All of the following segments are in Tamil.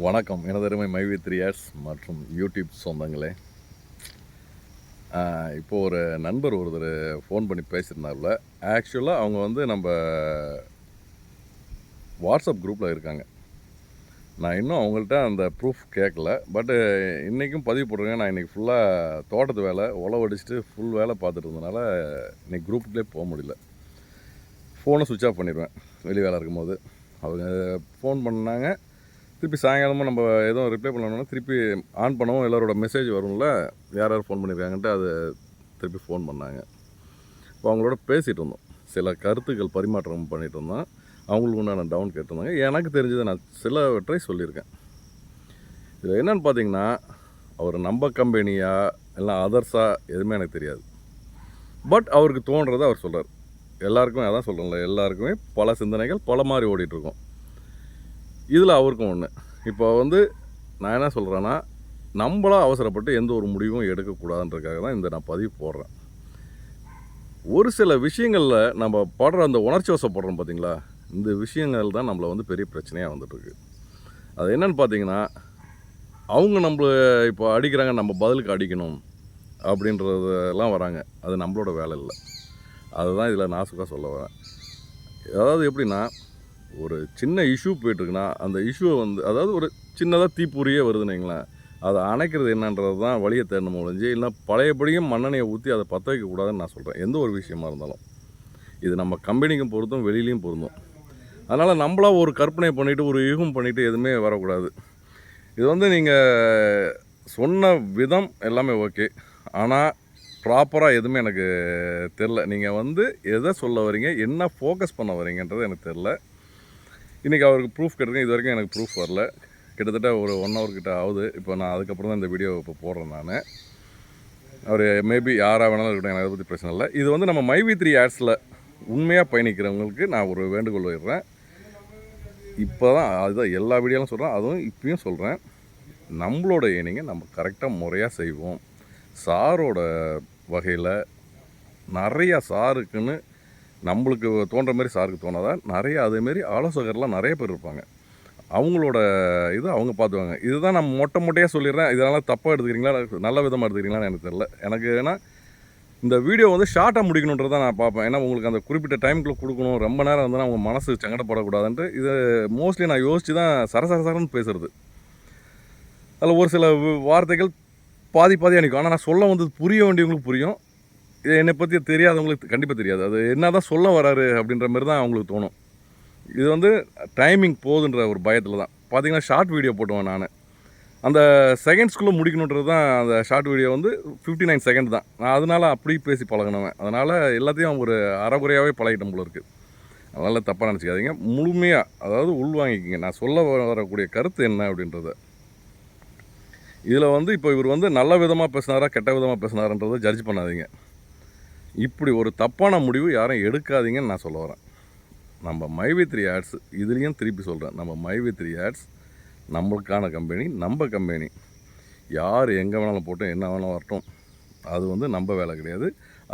வணக்கம் எனதருமை மைவி3 மற்றும் யூடியூப் சொந்தங்களே. இப்போது ஒரு நண்பர் ஒருத்தர் ஃபோன் பண்ணி பேசியிருந்தாப்புல. ஆக்சுவலாக அவங்க வந்து நம்ம வாட்ஸ்அப் குரூப்பில் இருக்காங்க. நான் இன்னும் அவங்கள்ட்ட அந்த ப்ரூஃப் கேட்கல. பட்டு இன்றைக்கும் பதிவு போட்டிருக்கேன். நான் இன்றைக்கி ஃபுல்லாக தோட்டத்து வேலை உழவடிச்சிட்டு ஃபுல் வேலை பார்த்துட்டு இருந்தனால இன்றைக்கி குரூப்புக்குள்ளே போக முடியல. ஃபோனை சுவிட்ச் ஆஃப் பண்ணிடுவேன் வெளி வேலை இருக்கும்போது. அவங்க ஃபோன் பண்ணாங்க. திருப்பி சாயங்காலமாக நம்ம எதுவும் ரிப்ளை பண்ணணும்னா திருப்பி ஆன் பண்ணவும் எல்லோரோட மெசேஜ் வரும்ல, யார் யார் ஃபோன் பண்ணியிருக்காங்கன்ட்டு அது திருப்பி ஃபோன் பண்ணாங்க. இப்போ அவங்களோட பேசிகிட்டு இருந்தோம், சில கருத்துக்கள் பரிமாற்றம் பண்ணிகிட்டு இருந்தோம். அவங்களுக்கு உண்டான டவுன் கேட்டிருந்தாங்க. எனக்கு தெரிஞ்சதை நான் சிலவற்றை சொல்லியிருக்கேன். இதில் என்னென்னு பார்த்தீங்கன்னா, அவர் நம்ம கம்பெனியா இல்லை அதர்ஸா எதுவுமே எனக்கு தெரியாது. பட் அவருக்கு தோன்றதை அவர் சொல்கிறார். எல்லாருக்குமே அதான் சொல்கிறேன்ல, எல்லாருக்குமே பல சிந்தனைகள் பல மாதிரி ஓடிட்டுருக்கோம். இதில் அவருக்கும் ஒன்று. இப்போ வந்து நான் என்ன சொல்கிறேன்னா, நம்மளாக அவசரப்பட்டு எந்த ஒரு முடிவும் எடுக்கக்கூடாதுன்றதுக்காக தான் இந்த நான் பதிவு போடுறேன். ஒரு சில விஷயங்களில் நம்ம படுற அந்த உணர்ச்சி வசப்படுறோம் பார்த்தீங்களா, இந்த விஷயங்கள் தான் நம்மளை வந்து பெரிய பிரச்சனையாக வந்துட்டுருக்கு. அது என்னென்னு பார்த்தீங்கன்னா, அவங்க நம்மளை இப்போ அடிக்கிறாங்க, நம்ம பதிலுக்கு அடிக்கணும் அப்படின்றதெல்லாம் வராங்க. அது நம்மளோட வேலை இல்லை. அதுதான் இதில் நாசுக்காக சொல்ல வரேன். அதாவது எப்படின்னா, ஒரு சின்ன இஷ்யூ போய்ட்டுருக்குன்னா அந்த இஷ்யூவை வந்து அதாவது ஒரு சின்னதாக தீப்பொறியே வருதுன்னு வைங்களேன், அதை அணைக்கிறது என்னன்றது தான் வழியை தேடணும் ஒழிஞ்சு, இல்லை பழையபடியும் மண்ணெண்ணெயை ஊற்றி அதை பற்ற வைக்கக்கூடாதுன்னு நான் சொல்கிறேன். எந்த ஒரு விஷயமா இருந்தாலும் இது நம்ம கம்பெனிக்கும் பொருந்தும், வெளியிலையும் பொருந்தும். அதனால் நம்மளாக ஒரு கற்பனை பண்ணிவிட்டு ஒரு யூகம் பண்ணிவிட்டு எதுவுமே வரக்கூடாது. இது வந்து நீங்கள் சொன்ன விதம் எல்லாமே ஓகே, ஆனால் ப்ராப்பராக எதுவுமே எனக்கு தெரில. நீங்கள் வந்து எதை சொல்ல வரீங்க, என்ன ஃபோக்கஸ் பண்ண வரீங்கன்றது எனக்கு தெரில. இன்றைக்கி அவருக்கு ப்ரூஃப் கேட்டிருக்கேன். இது வரைக்கும் எனக்கு ப்ரூஃப் வரல. கிட்டத்தட்ட ஒரு 1 ஹவர் கிட்ட ஆகுது. இப்போ நான் அதுக்கப்புறம் தான் இந்த வீடியோ இப்போ போடுறேன் நான். அவர் மேபி யாராக வேணாலும் இருக்கட்டும், எனக்கு அதை பற்றி பிரச்சனை இல்லை. இது வந்து நம்ம மைவி3 ஆட்ஸில் உண்மையாக பயணிக்கிறவங்களுக்கு நான் ஒரு வேண்டுகோள் வைக்கிறேன். இப்போ தான் அதுதான் எல்லா வீடியோவும் சொல்கிறேன், அதுவும் இப்பயும் சொல்கிறேன். நம்மளோட ஏர்னிங்கை நம்ம கரெக்டாக முறையாக செய்வோம். சாரோட வகையில் நிறையா சாருக்குன்னு நம்மளுக்கு தோன்ற மாதிரி சாருக்கு தோணாதா, நிறைய அதேமாரி ஆலோசகர்லாம் நிறைய பேர் இருப்பாங்க. அவங்களோட இது அவங்க பார்த்துவாங்க. இதுதான் நான் மொட்டையாக சொல்லிடுறேன். இதனால் தப்பாக எடுத்துக்கிறீங்களா, நல்ல விதமாக எடுத்துக்கிறீங்களான்னு எனக்கு தெரியல. எனக்கு ஏன்னா இந்த வீடியோ வந்து ஷார்ட்டாக முடிக்கணுன்றது தான் நான் பார்ப்பேன். ஏன்னா உங்களுக்கு அந்த குறிப்பிட்ட டைமுக்குள்ளே கொடுக்கணும், ரொம்ப நேரம் இருந்ததுன்னா அவங்க மனசு சங்கடப்படக்கூடாதுன்ட்டு இது மோஸ்ட்லி நான் யோசித்து தான் சரசரன்னு பேசுகிறது. அதில் ஒரு சில வார்த்தைகள் பாதியாக நிற்கும். ஆனால் நான் சொல்ல வந்தது புரிய வேண்டியவங்களுக்கு புரியும். இது என்னை பற்றி தெரியாதவங்களுக்கு கண்டிப்பாக தெரியாது. அது என்ன தான் சொல்ல வராரு அப்படின்ற மாதிரி தான் அவங்களுக்கு தோணும். இது வந்து டைமிங் போகுதுன்ற ஒரு பயத்தில் தான். பார்த்தீங்கன்னா ஷார்ட் வீடியோ போட்டுவேன் நான். அந்த செகண்ட்ஸ்குள்ளே முடிக்கணுன்றது தான் அந்த ஷார்ட் வீடியோ வந்து 59 செகண்ட் தான். நான் அதனால் அப்படி பேசி பழகினவன். அதனால் எல்லாத்தையும் ஒரு அறகுறையாகவே பழகிட்டேன் போல இருக்குது. அதனால் தப்பாக நினச்சிக்காதீங்க. முழுமையாக அதாவது உள்வாங்கிக்கிங்க. நான் சொல்ல வரக்கூடிய கருத்து என்ன அப்படின்றத. இதில் வந்து இப்போ இவர் வந்து நல்ல விதமாக பேசினாரா கெட்ட விதமாக பேசினாரன்றதை ஜட்ஜ் பண்ணாதீங்க. இப்படி ஒரு தப்பான முடிவு யாரும் எடுக்காதீங்கன்னு நான் சொல்ல வரேன். நம்ம மைவி3 ஆட்ஸ் இதுலேயும் திருப்பி சொல்கிறேன், நம்ம மைவி3 ஆட்ஸ் நம்மளுக்கான கம்பெனி, நம்ம கம்பெனி. யார் எங்கே வேணாலும் போட்டோம், என்ன வேணாலும் வரட்டும், அது வந்து நம்ம வேலை கிடையாது.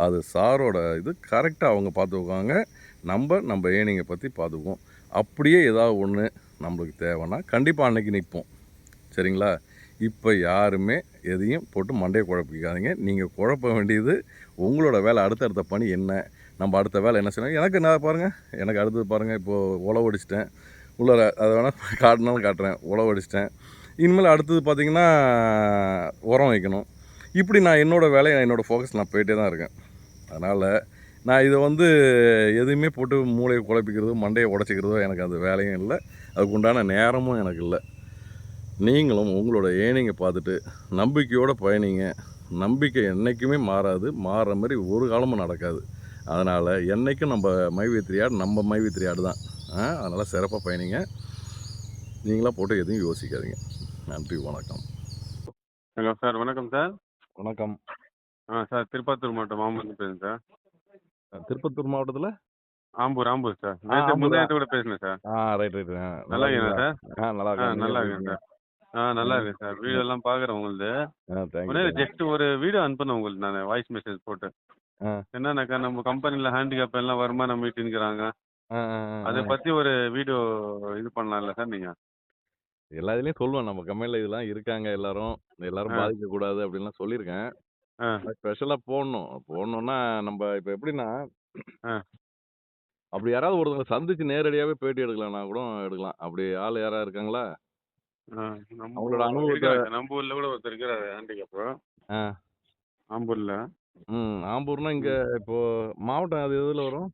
அது சாரோட இது. கரெக்டாக அவங்க பார்த்துக்குவாங்க. நம்ம ஏர்னிங்கை பற்றி பார்த்துக்குவோம். அப்படியே ஏதாவது ஒன்று நம்மளுக்கு தேவைன்னா கண்டிப்பாக அன்றைக்கி நிற்போம். சரிங்களா? இப்போ யாருமே எதையும் போட்டு மண்டையை குழப்பிக்காதீங்க. நீங்கள் குழப்ப வேண்டியது உங்களோட வேலை. அடுத்தடுத்த பணி என்ன, நம்ம அடுத்த வேலை என்ன செய்யணும். எனக்கு நான் பாருங்கள், எனக்கு அடுத்தது பாருங்கள், இப்போது உழவடிச்சிட்டேன். உள்ளார அதை வேணால் காட்டினாலும் காட்டுறேன். உழவடிச்சிட்டேன். இனிமேல் அடுத்தது பார்த்திங்கன்னா உரம் வைக்கணும். இப்படி நான் என்னோடய வேலையை என்னோடய ஃபோக்கஸ் நான் போயிட்டே தான் இருக்கேன். அதனால் நான் இதை வந்து எதுவுமே போட்டு மூளையை குழப்பிக்கிறதோ மண்டையை உடச்சிக்கிறதோ எனக்கு அந்த வேலையும் இல்லை, அதுக்கு உண்டான நேரமும் எனக்கு இல்லை. நீங்களும் உங்களோட ஏர்னிங்கை பார்த்துட்டு நம்பிக்கையோடு பயணிங்க. நம்பிக்கை என்றைக்குமே மாறாது. மாறுற மாதிரி ஒரு காலமும் நடக்காது. அதனால் என்றைக்கும் நம்ம மைவி3 ஆட் நம்ம மைவி3 ஆட் தான். அதனால் சிறப்பாக பயணிங்க. நீங்களாக போட்டு எதுவும் யோசிக்காதீங்க. நன்றி, வணக்கம். ஹலோ சார், வணக்கம் சார். வணக்கம். சார் திருப்பத்தூர் மாவட்டம் ஆம்பூர்லேருந்து பேசுகிறேன் சார். திருப்பத்தூர் மாவட்டத்தில் ஆம்பூர் சார். நேற்று முந்தையத்து கூட பேசினேன் சார். ரைட். நல்லா இருக்கேன் சார். நல்லா நல்லா இருக்கேன் சார். நல்லா இருக்கேன் சார். வீடியோ எல்லாம் பார்க்குறேன் உங்களுது. ஜஸ்ட் ஒரு வீடியோ அனுப்பினேன் உங்களுக்கு நான் வாய்ஸ் மெசேஜ் போட்டு. என்னன்னாக்கா நம்ம கம்பெனியில் ஹேண்டிகேப் எல்லாம் வருமானம் மீட்டுங்கிறாங்க. அதை பற்றி ஒரு வீடியோ இது பண்ணலாம்ல சார் நீங்கள்? எல்லா இதுலயும் சொல்லுவேன் நம்ம கம்பெனில இதெல்லாம் இருக்காங்க எல்லாரும். எல்லாரும் ஆ, பாதிக்கக்கூடாது அப்படின்லாம் சொல்லியிருக்கேன். ஆ, ஸ்பெஷலா போடணும். போடணும்னா நம்ப இப்ப எப்படின்னா, ஆ, அப்படி யாராவது ஒருத்தவங்கள சந்திச்சு நேரடியாவே பேட்டி எடுக்கலாம்னா கூட எடுக்கலாம். அப்படி ஆள் யாராவது இருக்காங்களா? ஆ. நம்ம அவங்களோட அனுபவத்த இருக்கிறாங்க. நம்ம ஊர்ல கூட ஒருத்தர் இருக்கிறாரு ஹேண்டிகேப்பு. ஆ. ஆம்பூர்ல. ஆம்பூர்னா இங்க ம். இப்போ மாவட்டம் அது எதுல வரும்?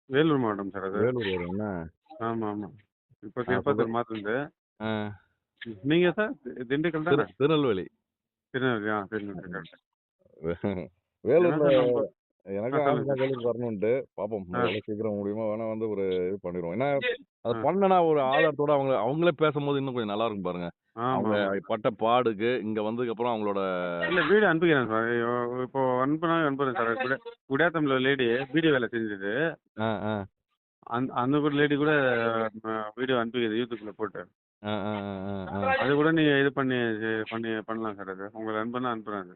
வேலூர் மாவட்டம் சார் அது. வேலூர் வரும் என்ன? ஆமா, ஆமா. இப்போ சொல்றேன். திருப்பத்தூர் மாத்துனது. ஆ. நீங்க சார்? திண்டுக்கல் தானே? திருநெல்வேலி. திருநெல்வேலி. திருநெல்வேலி கரெக்ட். என்ன வேலூர்ல சார் நம்ம எனக்கும் ஆசை சொல்லுங்க தான் சார். வேலூர் வரணுன்ட்டு. பார்ப்போம். ஆ, எவ்வளோ சீக்கிரம் முடியுமோ வேணா வந்து ஒரு இது பண்ணிருவோம். ஏன்னா, அத ஆ. பண்ணனா ஒரு ஆதாரத்தோட அவங்களே பேசும்போது இன்னும் கொஞ்சம் நல்லா இருக்கும் பாருங்க. ஆமா, அவங்க ஆமா. பட்ட பாடுக்கு இங்க வந்ததுக்கப்புறம் அவங்களோட இல்ல வீடு அனுப்பிக்கிறேன் சார். இப்போ அனுப்புறேன் சார். குடியாத்தம்ல ஒரு லேடி பீடி வேலை செஞ்சது. ஆ, ஆ. அந்த கூட லேடி கூட வீடியோ அனுப்பிக்குது யூடியூப்ல போட்டு. ஆ, ஆ, ஆ, ஆ, ஆ. அது கூட நீங்க இது பண்ணலாம் சார் அது. உங்களுக்கு அனுப்புறேன் அது.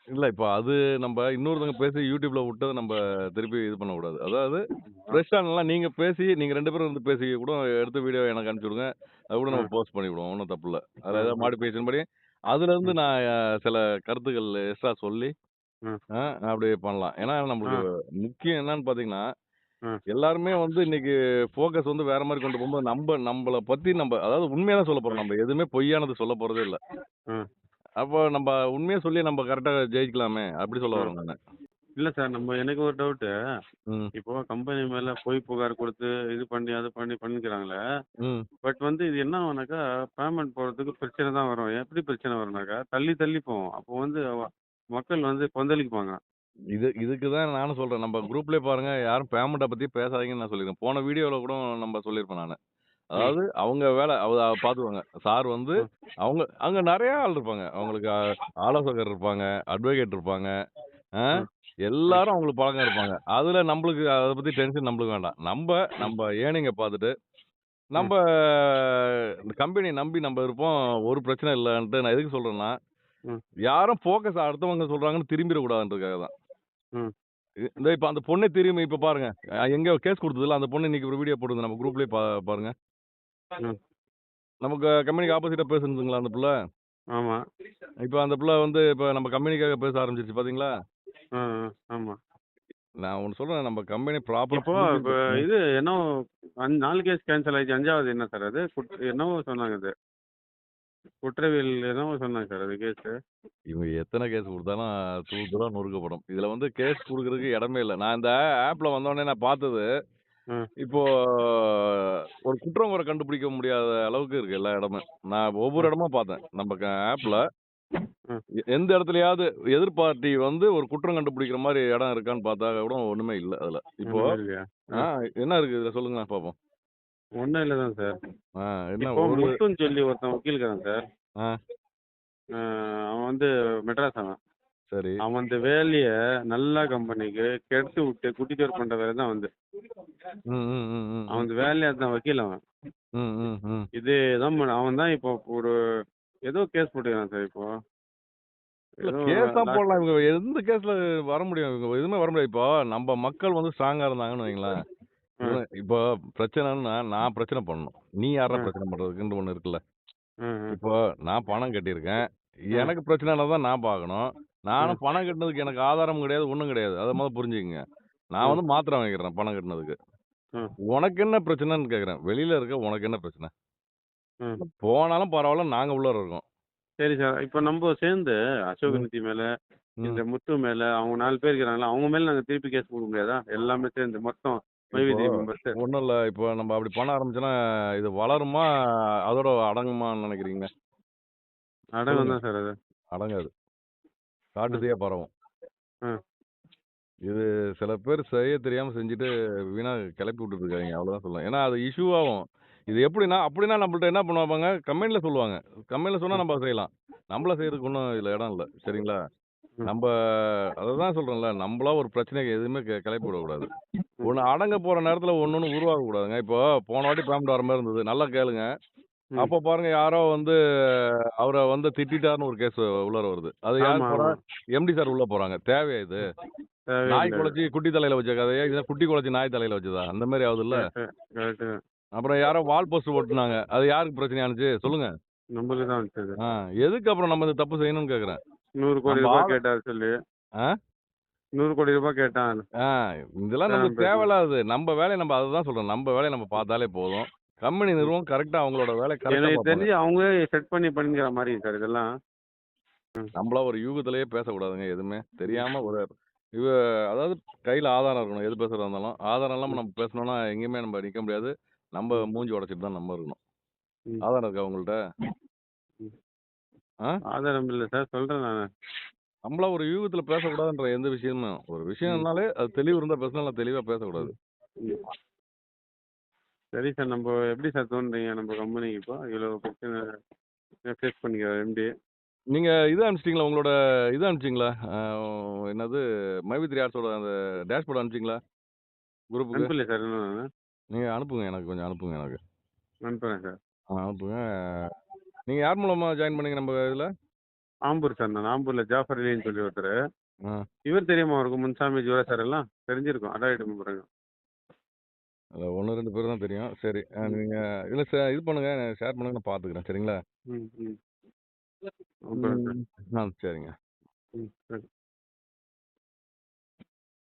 இல்ல இப்ப அது நம்ப இன்னொருத்தவங்க பேசி YouTubeல விட்டத நம்ப திருப்பி இது பண்ணக்கூடாது. அதாவது ஆ, ஃப்ரெஷ்ஷா நல்லா நீங்க பேசி, நீங்க 2 பேரும் வந்து பேசி கூட எடுத்த வீடியோ எனக்கு அனுப்பிச்சு விடுங்க. அது கூட ஆ, நம்ம போஸ்ட் பண்ணிவிடுவோம். ஒண்ணும் தப்பு இல்ல. ஆ, அதுல ஏதாவது ஆ, மாடிஃபிகேஷன் பண்ணி, அதுலருந்து ம், நான் சில கருத்துக்கள் எக்ஸ்ட்ரா சொல்லி, ம், ஆ அப்படியே பண்ணலாம். ஏன்னா ஆ, நம்மளுக்கு முக்கியம் என்னன்னு பார்த்தீங்கன்னா, ஆ, எல்லாருமே வந்து இன்னைக்கு ஃபோக்கஸ் வந்து வேற மாரி கொண்டு போகும்போது, நம்பள பத்தி அதாவது உண்மையா தான் சொல்லப் போறோம். நம்ம எதுவுமே பொய்யானது சொல்லப் போறதே இல்ல. ஆ, அப்போ நம்ப உண்மைய சொல்லி நம்ம கரெக்ட்டா ஜெயிக்கலாமே! அப்படி சொல்ல ஆ. வரேன் நானு. இல்ல சார் எனக்கு ஒரு டவுட்டு. ம். இப்போ கம்பெனி மேல பொய் புகார் கொடுத்து இது பண்ணி அது பண்ணி பண்ணிக்கிறாங்களே. ம். பட் இது என்ன ஆகும்னாக்கா பேமெண்ட் போடுறதுக்கு பிரச்சனை தான் வரும். எப்படி பிரச்சனை வரும்னாக்கா தள்ளி தள்ளி போகும். அப்போ மக்கள் கொந்தளிப்பாங்க. இதுக்கு தான் நானும் சொல்றேன். நம்ம குரூப்லயே பாருங்க, யாரும் பேமெண்ட்ட பத்தி பேசாதீங்கன்னு நான் சொல்லியிருக்கேன். போன வீடியோல கூட நம்ம சொல்லியிருப்பேன் நானு. ம், அதாவது அவங்க வேல பாத்துக்குவாங்க. சார் வந்து ம், அவங்க அங்க நெறைய ஆள் இருப்பாங்க. அவங்களுக்கு ஆலோசகர் இருப்பாங்க, அட்வொகேட் இருப்பாங்க. ஆ ம், ம், எல்லாரும் அவங்களுக்கு பழக்கம் இருப்பாங்க. அதுல நம்பளுக்கு அத பத்தி டென்ஷன் நம்பளுக்கு வேண்டாம். ம், நம்ப ஏர்னிங்க பாத்துட்டு, ம், நம்ப இந்த கம்பெனிய நம்பி நம்ப இருப்போம். ஒரு பிரச்சனை இல்லன்ட்டு நான் எதுக்கு சொல்றேன்னா, ம், யாரும் ஃபோக்கஸ் அடுத்தவங்க சொல்றாங்கன்னு திரும்பிறக்கூடாதுன்றதுக்காக தான். ம், இப்ப அந்த பொண்ணே திரும்பி இப்ப பாருங்க. எங்கேயோ கேஸ் குடுத்ததுல்ல, அந்த பொண்ணு இன்னைக்கு ஒரு வீடியோ போடுது. நம்ம குரூப்லயே பாருங்க. ம். நமக்கு கம்பெனிக்கு ஆப்போசிட்டா பேசுனதுங்களா அந்த புள்ள? ஆமா. இப்ப அந்த புள்ள வந்து இப்ப நம்ம கம்பெனிக்காக பேச ஆரம்பிச்சுருச்சு பாத்தீங்களா? ஆ, ஆ, ஆமா. நான் ஒண்ணு சொல்றேன். நம்ம கம்பெனி ப்ராப்பரா இப்போ இப்போ புரிஞ்சுட்டு இது என்னவோ 4 கேஸ் கேன்சல் ஆயிடுச்சு. 5வது என்ன சார் அது? என்னவோ சொன்னாங்க அது. குற்றவியல் என்னவோ சொன்னாங்க சார் அது கேஸு. இவங்க எத்தன கேஸ் குடுத்தாலும் தூள் தூளா நொறுக்கப்படும். இதுல வந்து கேஸ் குடுக்குறதுக்கு இடமே இல்ல. நான் இந்த ஆப்ல வந்தோனே நான் பாத்தது, ம், இப்போ ஒரு குற்றம் குறை கண்டுபிடிக்க முடியாத அளவுக்கு இருக்கு எல்லா இடமும். நான் ஒவ்வொரு ம், இடமா பாத்தேன். நம்ம ஆப்ல ம். எந்த இடத்துலயாவது எதிர் பார்ட்டி வந்து ஒரு குற்றம் கண்டுபிடிக்கிற மாரி இடம் இருக்கான்னு பார்த்தா கூட ஒண்ணுமே இல்ல அதுல. இப்போ ஒண்ணுமே இல்லையா? ஆ என்ன இருக்கு இதுல சொல்லுங்களேன் பாப்போம். ஒண்ணும் இல்ல தான் சார். ஆ என்ன இப்போ ஒரு முத்துன்னு சொல்லி ஒருத்தன் வக்கீல் இருக்கான் சார். ஆ அ அவன் மெட்ராஸ் அவன். சரி. அவன் அந்த வேலைய நல்ல கம்பெனிக்கு கெடுத்து விட்டு குட்டிச்சோறு பண்ற வேலை தான் ம், ம், ம், ம், ம். அவன் வேலையா தான் வக்கீல் அவன். ம், ம், ம். அவன் தான் இப்போ ஒரு ஏதோ கேஸ் போட்டுருக்கான் சார் இப்போ. இல்ல ஏதோ கேஸ் தான் லாஸ்ட் போடலாம். இவங்க எந்த கேஸ்ல வர முடியும்? இவங்க எதுவுமே வர முடியாது. இப்போ நம்ம மக்கள் வந்து ஸ்ட்ராங்கா இருந்தாங்கன்னு வைங்களேன். ம், இப்போ பிரச்சனைன்னா நான் பிரச்சனை பண்ணணும். நீ யார்றா ம், பிரச்சனை பண்றதுக்குன்னு ஒண்ணு இருக்குல்ல. ம், இப்போ நான் பணம் கட்டியிருக்கேன். ம், எனக்கு பிரச்சனைனா தான் நான் பார்க்கணும். ம், நானும் பணம் கட்டினதுக்கு எனக்கு ஆதாரம் கிடையாது, ஒண்ணும் கிடையாது. அத மொத புரிஞ்சுக்கங்க. நான் ம், வந்து மாத்திரை வாங்கிக்கிறேன் பணம் கட்டினதுக்கு. ம், உனக்கு என்ன பிரச்சனைன்னு கேட்கிறேன். வெளியில இருக்க உனக்கு என்ன பிரச்சனை? ம். போனாலும் பரவால்ல, நாங்க உள்ளார இருக்கோம். சரி சார். இப்போ நம்ம சேர்ந்து ம், அசோகநிதி மேல, ம். இந்த முத்து மேல, அவங்க 4 பேர் இருக்கிறாங்களா, அவங்க மேல நாங்க திருப்பி கேஸ் குடுக்க முடியாதா? எல்லாமே சேர்ந்து மொத்தம் இப்போ மைவிதிவி மெம்பர்ஸு. ஒண்ணும் இல்ல. இப்போ நம்ம அப்படி பண்ண ஆரம்பிச்சோம்னா, இது வளருமா? அதோட அடங்குமான்னு நினைக்கிறீங்க? அடகம் சொல்லுங்க. தான் சார் அது. அடங்காது. காட்டு ம், தீயா பரவும். ம். இது சில பேர் செய்ய தெரியாம செஞ்சுட்டு வீணா கிளப்பி விட்டுட்டு இருக்காய்ங்க. அவ்வளோதான் சொல்லலாம். ஏன்னா அது இஷ்யூ ஆகும். இது எப்படின்னா அப்படின்னா நம்மள்ட்ட என்ன பண்ணுவாங்க, கமெண்ட்ல சொல்லுவாங்க. கமெண்ட்ல சொன்னா ம், நம்ம செய்யலாம். நம்மளா செய்றதுக்கு ஒண்ணும் இதுல இடம் இல்ல. சரிங்களா? ம், நம்ப அததான் சொல்றேன்ல, நம்பளா ஒரு பிரச்சனைய எதுவுமே கிளப்பி விடக்கூடாது. ம், ஒண்ணு அடங்க போற நேரத்துல ஒண்ணொண்ணு உருவாகக்கூடாதுங்க. இப்போ போன வாட்டி பேமெண்ட் வர மாரி இருந்தது. நல்லா கேளுங்க. ம். அப்போ பாருங்க யாரோ வந்து அவர வந்து திட்டிட்டாருன்னு ஒரு கேஸ் உள்ளார வருது. அது ஆமா, யார் போறா? ஆமா. எம்டி சார் உள்ள போறாங்க. தேவையா இது? நாய் தேவையில்ல அது. குலைச்சு குட்டி தலையில வச்ச கதையா? இல்ல குட்டி குலைச்சு நாய் தலையில வச்சதா? அந்த மாரி ஆவுதுல்ல. Correct, correct. அப்புறம் யாரோ வால் போஸ்டர் ஒட்டுனாங்க. அது யாருக்கு பிரச்சனையா இருந்துச்சு? சொல்லுங்க. நம்மளுக்கு தான் வச்சது. எதுக்கு அப்புறம் நம்ம இந்த தப்பு செய்யணும்னு கேட்குறேன். 100 கோடி நம்ம ரூபாய் ஆள கேட்டாரு சொல்லி. ஆ 100 கோடி ரூபாய் கேட்டான். ஆ இதெல்லாம் நம்மளுக்கு பேசுனேன். தேவையில்லாதது. நம்ம வேலைய நம்ம அதுதான் சொல்றேன். நம்ம வேலைய நம்ம பார்த்தாலே போதும். கம்பெனி நிறுவனம் கரெக்ட்டா அவங்களோட வேலைய கரெக்ட்டா எனக்கு பார்ப்பாங்க. தெரிஞ்சு அவங்களே செட் பண்ணி பண்ணிக்கிற மாதிரி சார் இதெல்லாம். நம்மளா ஒரு யூகத்திலேயே பேசக்கூடாதுங்க எதுவுமே. தெரியாம ஒரு இவ அதாவது கையில ஆதாரம் இருக்கணும். எது பேசுறதா இருந்தாலும். ஆதாரம் இல்லாம நம்ம பேசுனோம்னா எங்கேயுமே நம்ம நிக்க முடியாது. நம்ம மூஞ்சி உடைச்சிட்டு தான் நம்ம இருக்கணும். ம். ஆதாரம் இருக்கா உங்கள்ட்ட? ம். ஆ? ஆதாரம் இல்ல சார், சொல்றேன் நானு. நம்மளா ஒரு யூகத்துல பேசக்கூடாதுன்ற எந்த விஷயமும். ஒரு ம். விஷயம்னாலே அது தெளிவு இருந்தா பேசணும். இல்ல தெளிவா பேசக்கூடாது. ம். சரி சார், நம்ம எப்படி சார் தோன்றீங்க நம்ம கம்பெனிக்கு இப்போ இவ்வளோ பிரச்சனை ஃபேஸ் பண்ணிக்கிற எம்டி? நீங்க இது அனுப்பிச்சிட்டீங்களா? உங்களோட இது அனுப்பிச்சிங்களா? என்னது மைவி3 ஆர்ட்ஸோட அந்த டேஷ்போர்ட் அனுப்பிச்சிங்களா? குரூப்புக்கு? அனுப்பலையே சார் இன்னும் நானு. நீங்க அனுப்புங்க எனக்கு. கொஞ்சம் அனுப்புங்க எனக்கு. அனுப்புறேன் சார். அனுப்புங்க. நீங்க யார் மூலமா ஜாயின் பண்ணீங்க நம்ம இதுல? ஆம்பூர் சார், நான் ஆம்பூர்ல ஜாஃபர் அலின்னு சொல்லி ஒருத்தர். ஆ. இவர் தெரியுமா அவருக்கு? முன்சாமி ஜுவரா சார் எல்லாம் தெரிஞ்சிருக்கும். அடாயிட்டு போறாங்க. அதுல 1, 2 பேர் தான் தெரியும். சரி. நீங்க இதுல இது பண்ணுங்க. ஷேர் பண்ணுங்க. நான் பார்த்துக்கிறேன். சரிங்களா? ம் ம் அனுப்புறேன் சார். சரிங்க. ம் சரி.